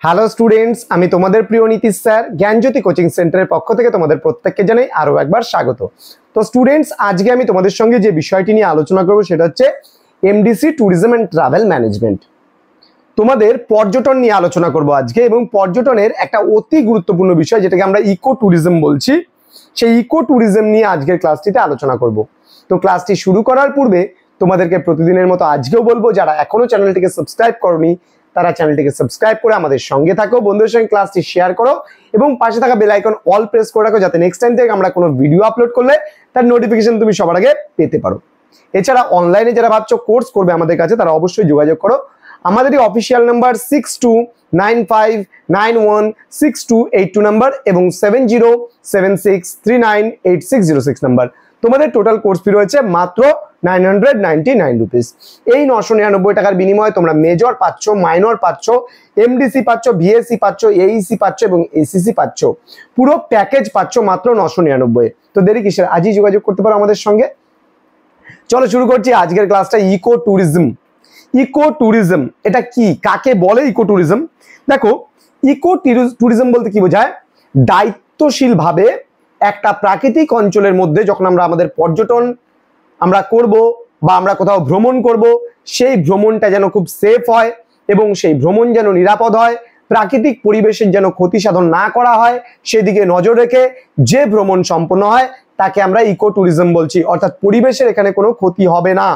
Hello students, আমি তোমাদের প্রিয় নীতিশ স্যার জ্ঞানজ্যোতি কোচিং সেন্টারের পক্ষ থেকে তোমাদের প্রত্যেককে জানাই আরো একবার স্বাগত। তো স্টুডেন্টস, আজকে আমি তোমাদের সঙ্গে যে বিষয়টি নিয়ে আলোচনা করব সেটা হচ্ছে MDC tourism and travel management. তোমাদের পর্যটন নিয়ে আলোচনা করব আজকে, এবং পর্যটনের একটা অতি গুরুত্বপূর্ণ বিষয় যেটাকে আমরা ইকো ট্যুরিজম বলছি, সেই ইকো ট্যুরিজম নিয়ে আজকের ক্লাসটিতে আলোচনা করব। তো ক্লাসটি শুরু করার পূর্বে তোমাদেরকে প্রতিদিনের মতো আজকেও বলবো, যারা এখনো চ্যানেলটিকে সাবস্ক্রাইব করনি তারা চ্যানেলটিকে সাবস্ক্রাইব করে আমাদের সঙ্গে থাকো, বন্ধুদের সঙ্গে ক্লাসটি শেয়ার করো এবং পাশে থাকা বেল আইকন অল প্রেস করে রাখো, যাতে নেক্সট টাইম থেকে আমরা কোনো ভিডিও আপলোড করলে তার নোটিফিকেশন তুমি সবার আগে পেতে পারো। এছাড়া অনলাইনে যারা ভাবছো কোর্স করবে আমাদের কাছে, তারা অবশ্যই যোগাযোগ করো। আমাদের এই অফিসিয়াল নাম্বার 6295916282 নাম্বার এবং 7076398606 নাম্বার। তোমাদের টোটাল কোর্স ফি রয়েছে মাত্র 999 রুপিস। এই 999 টাকার বিনিময়ে তোমরা মেজর পাচ্ছ, মাইনর পাচ্ছ, এমডিসি পাচ্ছ, ভিএসসি পাচ্ছ, এইসি পাচ্ছ এবং এসিসি পাচ্ছ। পুরো প্যাকেজ পাচ্ছ মাত্র 999। তো দেরি কিসের, আজই যোগাযোগ করতে পারো আমাদের সঙ্গে। চলো শুরু করছি আজকের ক্লাসটা। Eco tourism. ইকো ট্যুরিজম এটা কি, কাকে বলে ইকো ট্যুরিজম? দেখো, ইকো ট্যুরিজম বলতে কি বোঝায়? দায়িত্বশীল ভাবে একটা প্রাকৃতিক অঞ্চলের মধ্যে যখন আমরা আমাদের পর্যটন আমরা করব বা আমরা কোথাও ভ্রমণ করব, সেই ভ্রমণটা যেন খুব সেফ হয় এবং সেই ভ্রমণ যেন নিরাপদ হয়, প্রাকৃতিক পরিবেশের যেন ক্ষতি সাধন না করা হয়, সেদিকে নজর রেখে যে ভ্রমণ সম্পন্ন হয় তাকে আমরা ইকো ট্যুরিজম বলছি। অর্থাৎ পরিবেশের এখানে কোনো ক্ষতি হবে না।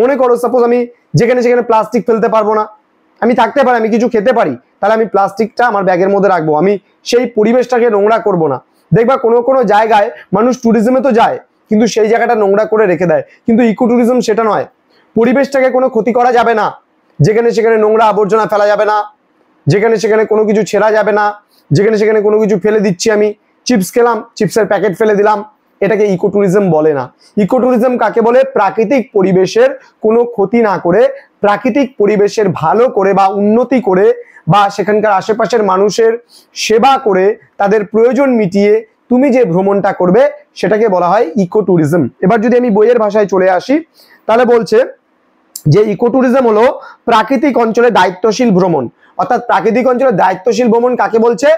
মনে করো সাপোজ আমি যেখানে সেখানে প্লাস্টিক ফেলতে পারবো না, আমি থাকতে পারি, আমি কিছু খেতে পারি, তাহলে আমি প্লাস্টিকটা আমার ব্যাগের মধ্যে রাখবো, আমি সেই পরিবেশটাকে নোংরা করব না। দেখবা কোনো কোনো জায়গায় মানুষ ট্যুরিজমে তো যায় কিন্তু সেই জায়গাটা নোংরা করে রেখে দেয়, কিন্তু ইকো ট্যুরিজম সেটা নয়। পরিবেশটাকে কোনো ক্ষতি করা যাবে না, যেখানে সেখানে নোংরা আবর্জনা ফেলা যাবে না, যেখানে সেখানে কোনো কিছু ছেঁড়া যাবে না, যেখানে সেখানে কোনো কিছু ফেলে দিচ্ছি, আমি চিপস খেলাম, চিপসের প্যাকেট ফেলে দিলাম, এটাকে ইকো ট্যুরিজম বলে না। ইকো ট্যুরিজম কাকে বলে? প্রাকৃতিক পরিবেশের কোনো ক্ষতি না করে, প্রাকৃতিক পরিবেশের ভালো করে বা উন্নতি করে বা সেখানকার আশেপাশের মানুষের সেবা করে তাদের প্রয়োজন মিটিয়ে তুমি যে ভ্রমণটা করবে সেটাকে বলা হয় ইকো ট্যুরিজম। এবার যদি আমি বইয়ের ভাষায় চলে আসি, তাহলে বলছে যে ইকো ট্যুরিজম হলো প্রাকৃতিক অঞ্চলে দায়িত্বশীল ভ্রমণ। অর্থাৎ প্রাকৃতিক অঞ্চলে দায়িত্বশীল ভ্রমণ কাকে বলছে?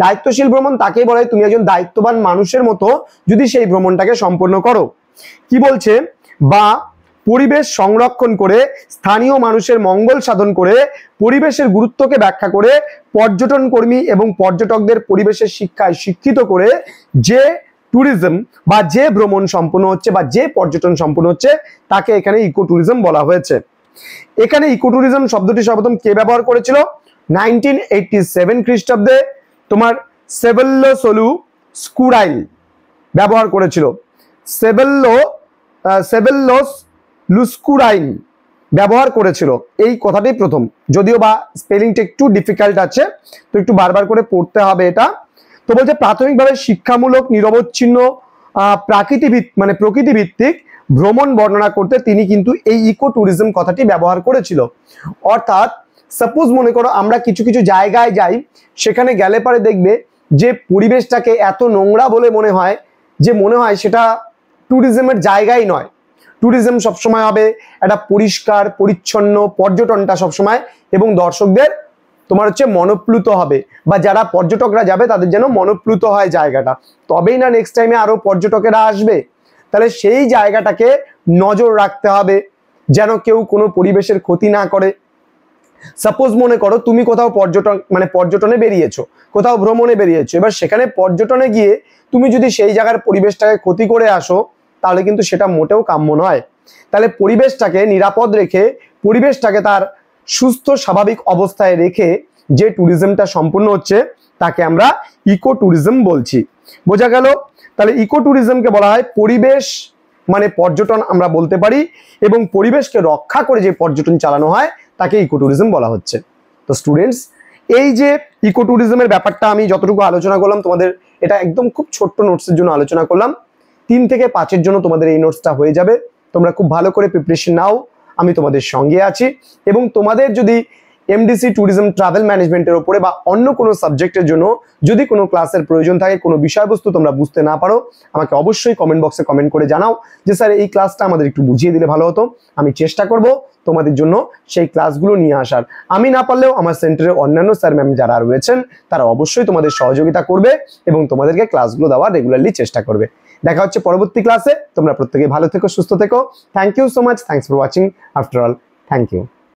দায়িত্বশীল ভ্রমণ তাকেই বলে তুমি একজন দায়িত্ববান মানুষের মতো যদি সেই ভ্রমণটাকে সম্পন্ন করো। কি বলছে? বা পরিবেশ সংরক্ষণ করে, স্থানীয় মানুষের মঙ্গল সাধন করে, পরিবেশের গুরুত্বকে ব্যাখ্যা করে, পর্যটন কর্মী এবং পর্যটকদের পরিবেশের শিক্ষায় শিক্ষিত করে যে ট্যুরিজম বা যে ভ্রমণ সম্পন্ন হচ্ছে বা যে পর্যটন সম্পন্ন হচ্ছে তাকে এখানে ইকো ট্যুরিজম বলা হয়েছে। এখানে ইকো ট্যুরিজম শব্দটি সর্বপ্রথম কে ব্যবহার করেছিল? 1987 খ্রিস্টাব্দে তোমার সেবেল্লো স্কুরাইল ব্যবহার করেছিল। সেবেল্লোস লুস্কুরাইন ব্যবহার করেছিল এই কথাটি প্রথম, যদিও বা স্পেলিংটা একটু ডিফিকাল্ট আছে, তো একটু বারবার করে পড়তে হবে এটা। তো বলছে প্রাথমিকভাবে শিক্ষামূলক নিরবচ্ছিন্ন প্রকৃতি ভিত্তিক ভ্রমণ বর্ণনা করতে তিনি কিন্তু এই ইকো ট্যুরিজম কথাটি ব্যবহার করেছিল। অর্থাৎ সাপোজ মনে করো আমরা কিছু কিছু জায়গায় যাই, সেখানে গেলে পরে দেখবে যে পরিবেশটাকে এত নোংরা বলে মনে হয় সেটা ট্যুরিজমের জায়গাই নয়। ট্যুরিজম সবসময় হবে একটা পরিষ্কার পরিচ্ছন্ন, পর্যটনটা সবসময় এবং দর্শকদের তোমার হচ্ছে মনোপ্লুত হবে, বা যারা পর্যটকরা যাবে তাদের যেন মনোপ্লুত হয় জায়গাটা, তবেই না নেক্সট টাইমে আরো পর্যটকেরা আসবে। তাহলে সেই জায়গাটাকে নজর রাখতে হবে যেন কেউ কোনো পরিবেশের ক্ষতি না করে। সাপোজ মনে করো তুমি কোথাও পর্যটনে বেরিয়েছো, কোথাও ভ্রমণে বেরিয়েছো, এবার সেখানে পর্যটনে গিয়ে তুমি যদি সেই জায়গার পরিবেশটাকে ক্ষতি করে আসো, তাহলে কিন্তু সেটা মোটেও কাম্য নয়। তাহলে পরিবেশটাকে নিরাপদ রেখে, পরিবেশটাকে তার সুস্থ স্বাভাবিক অবস্থায় রেখে যে ট্যুরিজমটা সম্পূর্ণ হচ্ছে তাকে আমরা ইকো ট্যুরিজম বলছি। বোঝা গেল? তাহলে ইকো ট্যুরিজমকে বলা হয় পরিবেশ পর্যটন আমরা বলতে পারি, এবং পরিবেশকে রক্ষা করে যে পর্যটন চালানো হয় তাকে ইকো ট্যুরিজম বলা হচ্ছে। তো স্টুডেন্টস, এই যে ইকো ট্যুরিজমের ব্যাপারটা আমি যতটুকু আলোচনা করলাম, তোমাদের এটা একদম খুব ছোট্ট নোটসের জন্য আলোচনা করলাম। 3 থেকে 5-এর জন্য তোমাদের এই নোটসটা হয়ে যাবে। তোমরা খুব ভালো করে প্রিপারেশন নাও, আমি তোমাদের সঙ্গে আছি। এবং তোমাদের যদি এমডিসি ট্যুরিজম ট্রাভেল ম্যানেজমেন্টের উপরে বা অন্য কোনো সাবজেক্টের জন্য যদি কোনো ক্লাসের প্রয়োজন থাকে, কোনো বিষয়বস্তু তোমরা বুঝতে না পারো, আমাকে অবশ্যই কমেন্ট বক্সে কমেন্ট করে জানাও যে স্যার এই ক্লাসটা আমাদের একটু বুঝিয়ে দিলে ভালো হতো। আমি চেষ্টা করব তোমাদের জন্য সেই ক্লাসগুলো নিয়ে আসার। আমি না পারলেও আমার সেন্টারের অন্যান্য স্যার ম্যাম যারা রয়েছেন তারা অবশ্যই তোমাদের সহযোগিতা করবে এবং তোমাদেরকে ক্লাসগুলো দেওয়ার রেগুলারলি চেষ্টা করবে। দেখা হচ্ছে পরবর্তী ক্লাসে। তোমরা প্রত্যেকে ভালো থেকো, সুস্থ থেকো। Thank you so much. Thanks for watching. After all, thank you.